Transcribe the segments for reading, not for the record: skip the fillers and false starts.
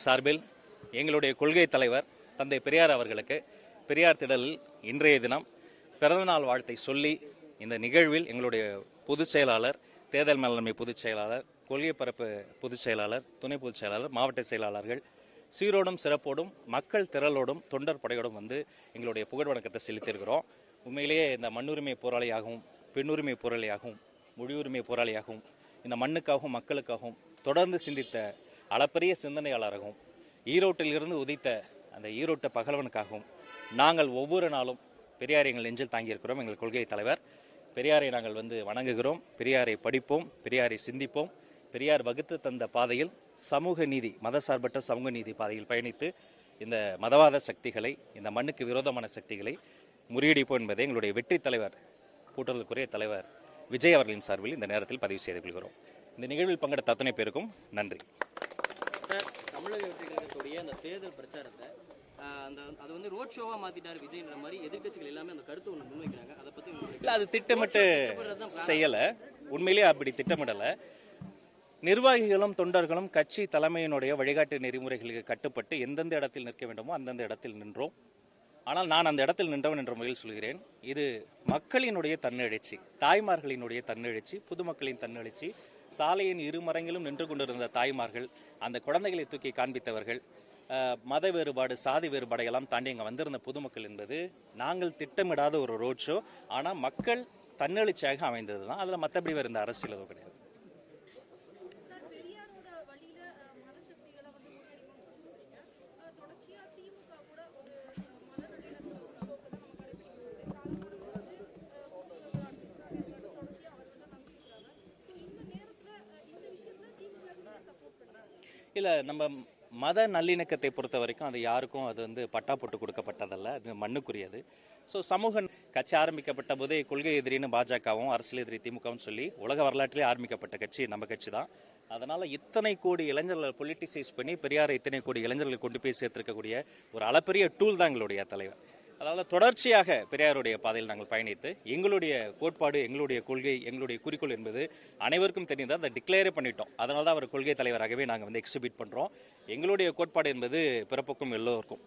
சார்பில் எங்களுடைய கொள்கை தலைவர் தந்தை பெரியார் அவர்களுக்கு பெரியார் திடலில் இன்றைய தினம் பிறந்தநாள் வாழ்த்தை சொல்லி இந்த நிகழ்வில் எங்களுடைய பொதுச் செயலாளர், தேர்தல் மேலாண்மை பொதுச் செயலாளர், கொள்கை பரப்பு பொதுச் செயலாளர், துணை பொதுச் செயலாளர், மாவட்ட செயலாளர்கள் சீரோடும் சிறப்போடும் மக்கள் திரளோடும் தொண்டர் படையோடும் வந்து எங்களுடைய புகழ் வணக்கத்தை செலுத்தியிருக்கிறோம். உண்மையிலேயே இந்த மண்ணுரிமை போராளியாகவும், பெண்ணுரிமை போராளியாகவும், மொழியுரிமை போராளியாகவும், இந்த மண்ணுக்காகவும் மக்களுக்காகவும் தொடர்ந்து சிந்தித்த அளப்பரிய சிந்தனையாளராகவும், ஈரோட்டில் இருந்து உதித்த அந்த ஈரோட்டு பகலவனுக்காகவும் நாங்கள் ஒவ்வொரு நாளும் பெரியாரை எங்கள் நெஞ்சில் தாங்கியிருக்கிறோம். எங்கள் கொள்கை தலைவர் பெரியாரை நாங்கள் வணங்குகிறோம். பெரியாரை படிப்போம், பெரியாரை சிந்திப்போம். பெரியார் வகுத்து தந்த பாதையில் சமூக நீதி, மதசார்பற்ற சமூக நீதி பாதையில் பயணித்து இந்த மதவாத சக்திகளை, இந்த மண்ணுக்கு விரோதமான சக்திகளை முறியடிப்போம் என்பதை எங்களுடைய வெற்றி தலைவர், கூட்டுறவுக்குரிய தலைவர் விஜய் அவர்களின் சார்பில் இந்த நேரத்தில் பதிவு செய்து கொள்கிறோம். இந்த நிகழ்வில் பங்கெடுத்த அத்தனை பேருக்கும் நன்றி. தமிழக வெற்றி கழகத்துடைய அந்த தேர்தல் பிரச்சாரத்தை அது ரோட் ஷோவா மாத்திட்டாரு விஜய்ன்ற மாதிரி எதிர்கட்சிகள் எல்லாமே அந்த கருத்து ஒன்று முன்வைக்கிறாங்க. அதை பத்தி இல்ல, அது திட்டமிட்டு செய்யல. உண்மையிலேயே அப்படி திட்டமிடல. நிர்வாகிகளும் தொண்டர்களும் கட்சி தலைமையினுடைய வழிகாட்டு நெறிமுறைகளுக்கு கட்டுப்பட்டு எந்தெந்த இடத்தில் நிற்க வேண்டுமோ அந்தந்த இடத்தில் நின்றோம். ஆனால் நான் அந்த இடத்தில் நின்றவன் என்ற முறையில் சொல்கிறேன். இது மக்களினுடைய தன்னெழுச்சி, தாய்மார்களினுடைய தன்னெழுச்சி, பொதுமக்களின் தன்னெழுச்சி. சாலையின் இருமரங்கிலும் நின்று கொண்டிருந்த தாய்மார்கள், அந்த குழந்தைகளை தூக்கி காண்பித்தவர்கள், மத வேறுபாடு, சாதி வேறுபாடை எல்லாம் தாண்டி அங்கே வந்திருந்த பொதுமக்கள் என்பது நாங்கள் திட்டமிடாத ஒரு ரோட் ஷோ. ஆனால் மக்கள் தன்னெழுச்சியாக அமைந்தது தான். அதில் மற்றபடி வேறு இந்த அரசியல் எதுவும் கிடையாது. இல்லை, நம்ம மத நல்லிணக்கத்தை பொறுத்த வரைக்கும் அது யாருக்கும் அது பட்டா போட்டு கொடுக்கப்பட்டதல்ல. அது மண்ணுக்குரியது. ஸோ சமூக கட்சி ஆரம்பிக்கப்பட்ட போதே கொள்கை எதிரின்னு பாஜகவும், அரசியல் எதிரி திமுகவும் சொல்லி உலக வரலாற்றிலே ஆரம்பிக்கப்பட்ட கட்சி நம்ம கட்சி தான். அதனால இத்தனை கோடி இளைஞர்களை பொலிட்டிசைஸ் பண்ணி பெரியாரை இத்தனை கோடி இளைஞர்களை கொண்டு போய் சேர்த்திருக்கக்கூடிய ஒரு அளப்பரிய டூல் தான் எங்களுடைய தலைவர். அதனால தொடர்ச்சியாக பெரியாருடைய பாதையில் நாங்கள் பயணித்து எங்களுடைய கோட்பாடு, எங்களுடைய கொள்கை, எங்களுடைய குறிக்கோள் என்பது அனைவருக்கும் தெரிந்தது. அதை டிக்ளேரே பண்ணிட்டோம். அதனால தான் அவர் கொள்கை தலைவராகவே நாங்கள் எக்ஸிபிட் பண்றோம். எங்களுடைய கோட்பாடு என்பது பிறப்புக்கும் எல்லோருக்கும்,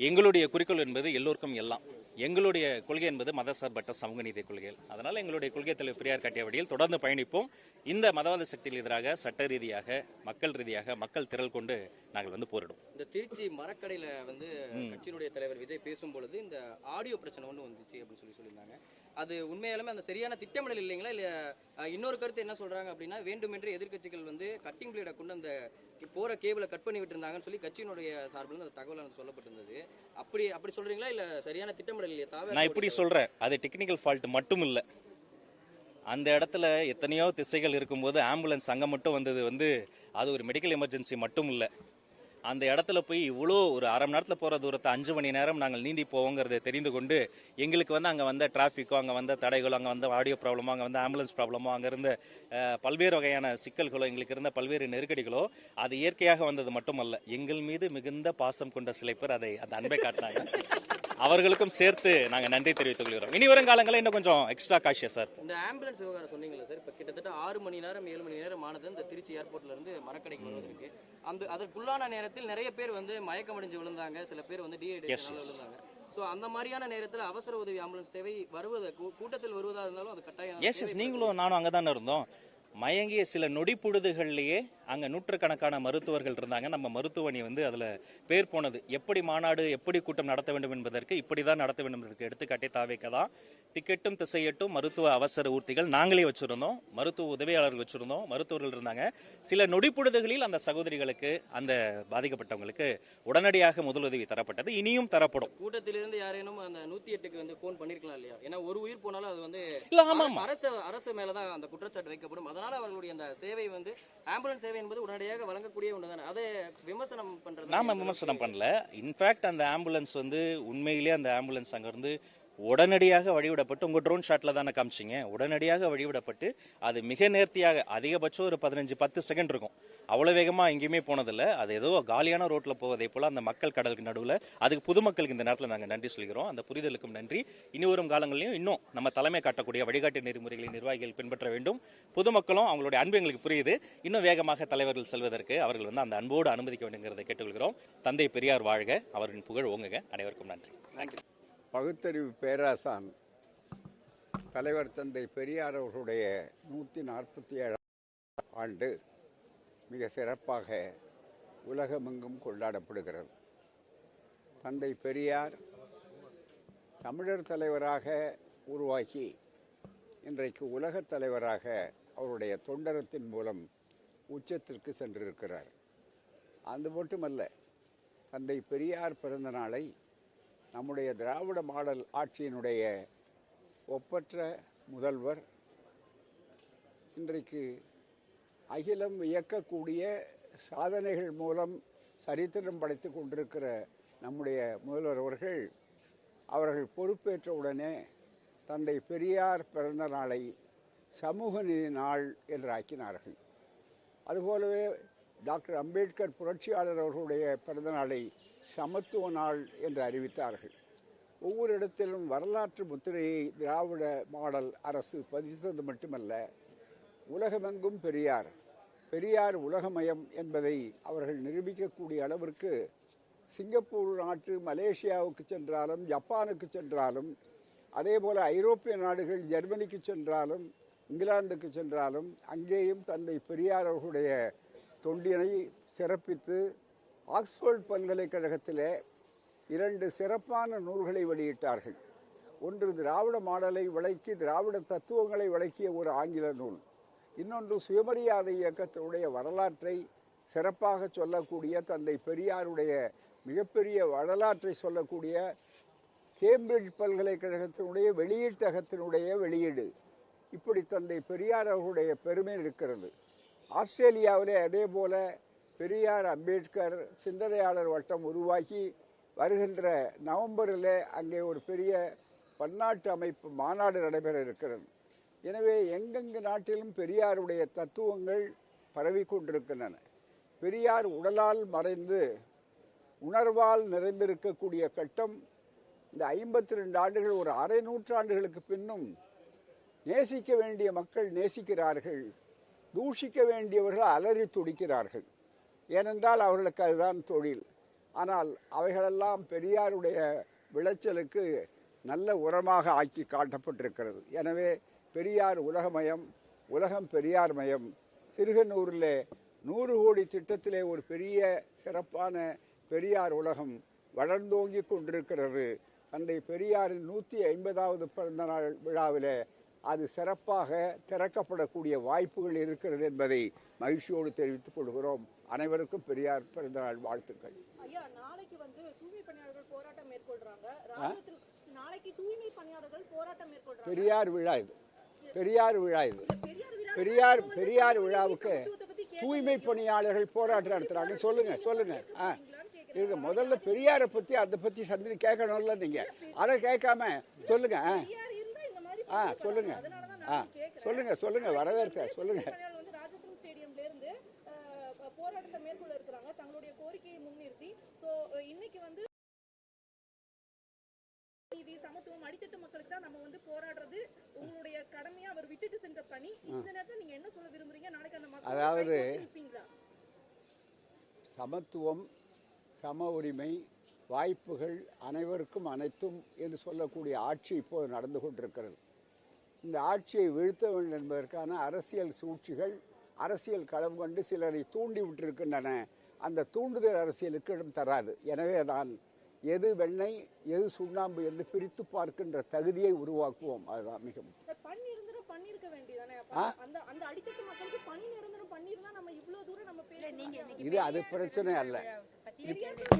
எங்களுடைய குறிக்கோள் என்பது எல்லோருக்கும் எல்லாம், எங்களுடைய கொள்கை என்பது மதசார்பற்ற சமூக நீதி கொள்கைகள். அதனால எங்களுடைய கொள்கை தலைவர் பெரியார் காட்டிய வழியில் தொடர்ந்து பயணிப்போம். இந்த மதவாத சக்திகள் எதிராக சட்ட ரீதியாக, மக்கள் ரீதியாக, மக்கள் திரள் கொண்டு நாங்கள் போரிடும். இந்த திருச்சி மரக்கடையில கட்சியினுடைய தலைவர் விஜய் பேசும்பொழுது இந்த ஆடியோ பிரச்சனை ஒன்று வந்துச்சு அப்படின்னு சொல்லியிருந்தாங்க. அது உண்மையாலுமே அந்த சரியான திட்டமிடல் இல்லைங்களா? இல்ல இன்னொரு கருத்து என்ன சொல்றாங்க அப்படின்னா, வேண்டுமென்றே எதிர்கட்சிகள் கட்டிங் பிளேடை கொண்டு அந்த போற கேபிளை கட் பண்ணி விட்டு இருந்தாங்கன்னு சொல்லி கட்சியினுடைய சார்பில் அந்த தகவல் சொல்லப்பட்டிருந்தது. அப்படி சொல்றீங்களா? இல்ல சரியான திட்டமிடல் இல்லையா? நான் இப்படி சொல்றேன், அது டெக்னிக்கல் ஃபால்ட் மட்டும் இல்ல. அந்த இடத்துல எத்தனையோ திசைகள் இருக்கும்போது ஆம்புலன்ஸ் அங்க மட்டும் வந்தது அது ஒரு மெடிக்கல் எமர்ஜென்சி மட்டும் இல்ல. அந்த இடத்துல போய் இவ்வளோ ஒரு அரை மணி நேரத்தில் போகிற தூரத்தை 5 மணி நேரம் நாங்கள் நீந்தி போவோங்கிறத தெரிந்து கொண்டு எங்களுக்கு அங்கே வந்த டிராஃபிக்கோ, அங்கே வந்த தடைகளோ, அங்கே வந்த ஆடியோ ப்ராப்ளமோ, அங்கே வந்த ஆம்புலன்ஸ் ப்ராப்ளமோ, அங்கே இருந்த பல்வேறு வகையான சிக்கல்களோ, எங்களுக்கு இருந்த பல்வேறு நெருக்கடிகளோ அது இயற்கையாக வந்தது மட்டுமல்ல, எங்கள் மீது மிகுந்த பாசம் கொண்ட சில பேர் அந்த அன்பை காட்டினாங்க. அவர்களுக்கும் சேர்த்து நாங்கள் நன்றி தெரிவித்துக் கொள்கிறோம். இனி வரும் காலங்களில் இன்னும் கொஞ்சம் எக்ஸ்ட்ரா காஷியஸ் சார். இந்த ஆம்புலன்ஸ் விவகாரம் சொன்னீங்களா சார்? இப்போ கிட்டத்தட்ட 6 மணி நேரம் 7 மணி நேரம் ஆனது இந்த திருச்சி ஏர்போர்ட்ல இருந்து மரக்கடைக்கு வருவதற்கு. அதற்குள்ளான நேரத்தில் நிறைய பேர் மயக்கம் அடைஞ்சு விழுந்தாங்க, சில பேர் டீஹைட்ரேஷனால விழுந்தாங்க. சோ அந்த மாதிரியான நேரத்தில் அவசர உதவி ஆம்புலன்ஸ் சேவை கூட்டத்தில் வருவதா இருந்தாலும் அது கட்டாயம். நீங்களும் நானும் அங்கதானே இருந்தோம். மயங்கிய சில நொடி பொழுதுகள்லயே அங்க நூற்றுக்கணக்கான மருத்துவர்கள் இருந்தாங்க. நம்ம மருத்துவமனை அதுல பேர் போனது. எப்படி மாநாடு, எப்படி கூட்டம் நடத்த வேண்டும் என்பதற்கு, இப்படிதான் நடத்த வேண்டும் என்பதற்கு எடுத்துக்காட்டே தாவேக்கதான். டிக்கெட்டும் திசையட்டும் மருத்துவ அவசர ஊர்த்திகள் நாங்களே வச்சிருந்தோம், மருத்துவ உதவியாளர்கள் வச்சிருந்தோம், மருத்துவர்கள் இருந்தாங்க. சில நொடி பொழுதுகளில் அந்த சகோதரிகளுக்கு, அந்த பாதிக்கப்பட்டவங்களுக்கு உடனடியாக முதலுதவி தரப்பட்டது, இனியும் தரப்படும். கூட்டத்திலிருந்து யாரேனும் அந்த 108க்கு போன் பண்ணிருக்கலாம் இல்லையா? ஏன்னா ஒரு உயிர் போனாலும் அது இல்ல, ஆமா, அரசு மேலதான் அந்த குற்றச்சாட்டு வைக்கப்படும். அதனால அவர்களுடைய அந்த சேவை ஆம்புலன்ஸ் சேவை என்பது உடனடியாக வழங்கக்கூடிய ஒன்றுதானே. அதை விமர்சனம் பண்றது நாம விமர்சனம் பண்ணல. இன்ஃபேக்ட் அந்த ஆம்புலன்ஸ் உண்மையிலேயே அந்த ஆம்புலன்ஸ் அங்க இருந்து உடனடியாக வழிவிடப்பட்டு, உங்க ட்ரோன் ஷாட்ல தானே காமிச்சிங்க, உடனடியாக வழிவிடப்பட்டு அது மிக நேர்த்தியாக, அதிகபட்சம் ஒரு 15-10 செகண்ட் இருக்கும், அவ்வளவு வேகமா எங்கேயுமே போனதில்லை. அது ஏதோ காலியான ரோட்ல போவதை போல அந்த மக்கள் கடலுக்கு நடுவில். அதுக்கு பொதுமக்களுக்கு இந்த நேரத்தில் நாங்கள் நன்றி சொல்கிறோம். அந்த புரிதலுக்கும் நன்றி. இனி வரும் காலங்களிலும் இன்னும் நம்ம தலைமை காட்டக்கூடிய வழிகாட்டு நெறிமுறைகளை நிர்வாகிகள் பின்பற்ற வேண்டும். பொதுமக்களும் அவங்களுடைய அன்பு எங்களுக்கு புரியுது, இன்னும் வேகமாக தலைவர்கள் செல்வதற்கு அவர்கள் அந்த அன்போடு அனுமதிக்க வேண்டுங்கிறதை கேட்டுக்கொள்கிறோம். தந்தை பெரியார் வாழ்க, அவரின் புகழ் ஓங்குக. அனைவருக்கும் நன்றி. நன்றி. பகுத்தறிவு பேராசான் தலைவர் தந்தை பெரியார் அவர்களுடைய 147 ஆண்டு மிக சிறப்பாக உலகமெங்கும் கொண்டாடப்படுகிறது. தந்தை பெரியார் தமிழர் தலைவராக உருவாக்கி இன்றைக்கு உலகத் தலைவராக அவருடைய தொண்டரத்தின் மூலம் உச்சத்திற்கு சென்றிருக்கிறார். அது மட்டுமல்ல, தந்தை பெரியார் பிறந்த நாளை நம்முடைய திராவிட மாடல் ஆட்சியினுடைய ஒப்பற்ற முதல்வர், இன்றைக்கு அகிலம் வியக்கக்கூடிய சாதனைகள் மூலம் சரித்திரம் படைத்துக் கொண்டிருக்கிற நம்முடைய முதல்வர் அவர்கள் பொறுப்பேற்ற உடனே தந்தை பெரியார் பிறந்த நாளை சமூக நீதி நாள் என்று ஆக்கினார்கள். அதுபோலவே டாக்டர் அம்பேத்கர் புரட்சியாளர் அவர்களுடைய பிறந்த நாளை சமத்துவ நாள் என்று அறிவித்தார்கள். ஒவ்வொரு இடத்திலும் வரலாற்று முத்திரையை திராவிட மாடல் அரசு பதித்தது மட்டுமல்ல, உலகமெங்கும் பெரியார் உலகமயம் என்பதை அவர்கள் நிரூபிக்கக்கூடிய அளவிற்கு சிங்கப்பூர் நாட்டு, மலேசியாவுக்கு சென்றாலும், ஜப்பானுக்கு சென்றாலும், அதே போல ஐரோப்பிய நாடுகள், ஜெர்மனிக்கு சென்றாலும், இங்கிலாந்துக்கு சென்றாலும் அங்கேயும் தந்தை பெரியார் அவர்களுடைய தொண்டினை சிறப்பித்து ஆக்ஸ்போர்ட் பல்கலைக்கழகத்திலே 2 சிறப்பான நூல்களை வெளியிட்டார்கள். ஒன்று திராவிட மாடலை விளக்கி, திராவிட தத்துவங்களை விளக்கிய ஒரு ஆங்கில நூல். இன்னொன்று சுயமரியாதை இயக்கத்தினுடைய வரலாற்றை சிறப்பாக சொல்லக்கூடிய, தந்தை பெரியாருடைய மிகப்பெரிய வரலாற்றை சொல்லக்கூடிய கேம்பிரிட்ஜ் பல்கலைக்கழகத்தினுடைய வெளியீட்டகத்தினுடைய வெளியீடு. இப்படி தந்தை பெரியார் அவர்களுடைய பெருமை இருக்கிறது. ஆஸ்திரேலியாவிலே அதே போல பெரியார் அம்பேத்கர் சிந்தனையாளர் வட்டம் உருவாகி வருகின்ற நவம்பரில் அங்கே ஒரு பெரிய பன்னாட்டு அமைப்பு மாநாடு நடைபெற இருக்கிறது. எனவே எங்கெங்கு நாட்டிலும் பெரியாருடைய தத்துவங்கள் பரவி கொண்டிருக்கின்றன. பெரியார் உடலால் மறைந்து உணர்வால் நிறைந்திருக்கக்கூடிய கட்டம் இந்த 52 ஆண்டுகள், ஒரு அரை நூற்றாண்டுகளுக்கு பின்னும் நேசிக்க வேண்டிய மக்கள் நேசிக்கிறார்கள், தூஷிக்க வேண்டியவர்கள் அலறி துடிக்கிறார்கள். ஏனென்றால் அவர்களுக்கு அதுதான் தொழில். ஆனால் அவைகளெல்லாம் பெரியாருடைய விளைச்சலுக்கு நல்ல உரமாக ஆக்கி காட்டப்பட்டிருக்கிறது. எனவே பெரியார் உலகமயம், உலகம் பெரியார் மயம். சிறுகனூரில் 100 கோடி திட்டத்திலே ஒரு பெரிய சிறப்பான பெரியார் உலகம் வளர்ந்தோங்கி கொண்டிருக்கிறது. தந்தை பெரியாரின் 150வது பிறந்த நாள் விழாவில் அது சிறப்பாக திறக்கப்படக்கூடிய வாய்ப்புகள் இருக்கிறது என்பதை மகிழ்ச்சியோடு தெரிவித்துக் கொள்கிறோம். அனைவருக்கும் பெரியார் பிறந்தநாள் வாழ்த்துக்கள். ஐயா, நாளைக்கு தூய்மை பணியாளர்கள் போராட்டம் மேற்கொள்றாங்க. நாளைக்கு தூய்மை பணியாளர்கள் போராட்டம் மேற்கொள்றாங்க. பெரியார் விழா இது. பெரியார் விழாவுக்கு தூய்மை பணியாளர்கள் போராட்டம் நடத்துறாங்க. சொல்லுங்க. இது முதல்ல பெரியாரை பத்தி அதை பத்தி சந்திரி கேட்கணும்ல, நீங்க அதை கேட்காம சொல்லுங்க. சொல்லுங்க வரவேற்க சொல்லுங்க. போராட்டத்தை மேற்கொள்ள இருக்கிறாங்க தங்களுடைய கோரிக்கையை முன்னிறுத்தி. இன்னைக்கு நீதி, சமத்துவம், அடித்தட்டு மக்களுக்கு தான் நம்ம போராடுறது உங்களுடைய கடமையா அவர் விட்டுட்டு சென்ற பணி. இந்த நேரத்தில் நீங்க என்ன சொல்ல விரும்புறீங்க? நாளைக்கு அந்த மக்கள் அதாவது சமத்துவம், சம உரிமை, வாய்ப்புகள் அனைவருக்கும் அனைத்தும் என்று சொல்லக்கூடிய ஆட்சி இப்போது நடந்து கொண்டிருக்கிறது. இந்த ஆட்சியை வீழ்த்த வேண்டும் என்பதற்கான அரசியல் சூழ்ச்சிகள், அரசியல் களம் கொண்டு சிலரை தூண்டி விட்டிருக்கின்றன. அந்த தூண்டுதல் அரசியலுக்கு இடம் தராது. எனவே தான் எது வெண்ணெய் எது சுண்ணாம்பு என்று பிரித்து பார்க்கின்ற தகுதியை உருவாக்குவோம். அதுதான் மிக முக்கியம். இது அது பிரச்சனை அல்ல.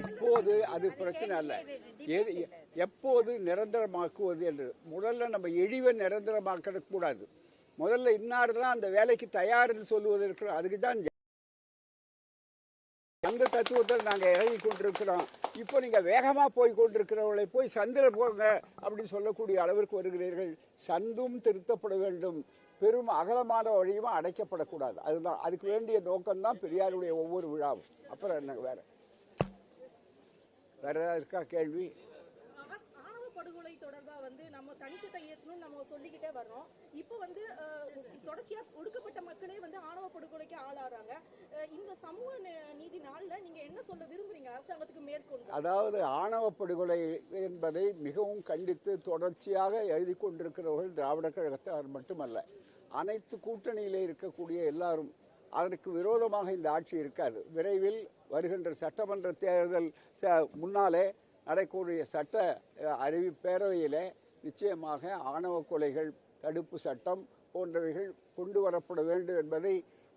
இப்போது அது பிரச்சனை அல்ல. எப்போது நிரந்தரமாக்குவது என்று முதல்ல நம்ம இழிவை நிரந்தரமாக்க கூடாது. முதல்ல இன்னார்தான் அந்த வேலைக்கு தயார் என்று சொல்லுவது இருக்கிற அதுக்கு தான் அந்த தத்துவத்தில் நாங்கள் இறங்கி கொண்டிருக்கிறோம். இப்போ நீங்கள் வேகமாக போய் கொண்டிருக்கிறவர்களை போய் சந்தில் போங்க அப்படின்னு சொல்லக்கூடிய அளவிற்கு வருகிறீர்கள். சந்தும் திருத்தப்பட வேண்டும், பெரும் அகலமான வழியும் அடைக்கப்படக்கூடாது. அதுதான் அதுக்கு வேண்டிய நோக்கம்தான் பெரியாருடைய ஒவ்வொரு விழாவும். அப்புறம் என்ன வேற ஏதாவது இருக்கா கேள்வி? ஆணவ படுகொலை தொடர்பா வந்து நம்ம தனிச்சட்டை இயற்றணும் நம்ம சொல்லிக்கிட்டே வர்றோம். இப்போ வந்து தொடர்ச்சியா ஒடுக்கப்பட்ட மக்களே வந்து ஆணவ படுகொலைக்கு ஆளாறாங்க. இந்த சமூக நீதி நாள்ல நீங்க என்ன சொல்ல விரும்புறீங்க அரசாங்கத்துக்கு மேற்கொண்டு? அதாவது ஆணவ படுகொலை என்பதை மிகவும் கண்டித்து தொடர்ச்சியாக எழுதி கொண்டிருக்கிறவர்கள் திராவிட கழகத்தார் மட்டுமல்ல, அனைத்து கூட்டணியிலே இருக்கக்கூடிய எல்லாரும். அதற்கு விரோதமாக இந்த ஆட்சி இருக்காது. விரைவில் வருகின்ற சட்டமன்ற தேர்தல் முன்னாலே நடக்கக்கூடிய சட்ட பேரவையிலே நிச்சயமாக ஆணவ கொலைகள் தடுப்பு சட்டம் போன்றவைகள் கொண்டு வரப்பட வேண்டும் என்பதை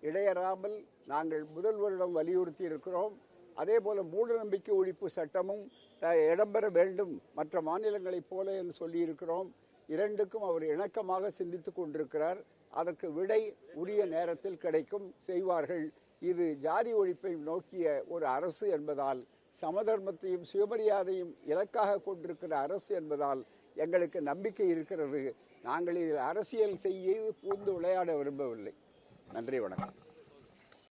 இடையறாமல் நாங்கள் முதல்வரிடம் வலியுறுத்தி இருக்கிறோம். அதே போல மூடநம்பிக்கை ஒழிப்பு சட்டமும் இடம்பெற வேண்டும் மற்ற மாநிலங்களைப் போல என்று சொல்லியிருக்கிறோம். இரண்டுக்கும் அவர் இணக்கமாக சிந்தித்துக் கொண்டிருக்கிறார். அதற்கு விடை உரிய நேரத்தில் கிடைக்கும், செய்வார்கள். இது ஜாதி ஒழிப்பை நோக்கிய ஒரு அரசு என்பதால், சமதர்மத்தையும் சுயமரியாதையும் இலக்காக கொண்டிருக்கிற அரசு என்பதால் எங்களுக்கு நம்பிக்கை இருக்கிறது. நாங்கள் இதில் அரசியல் செய்து பூந்து விளையாட விரும்பவில்லை. நன்றி, வணக்கம்.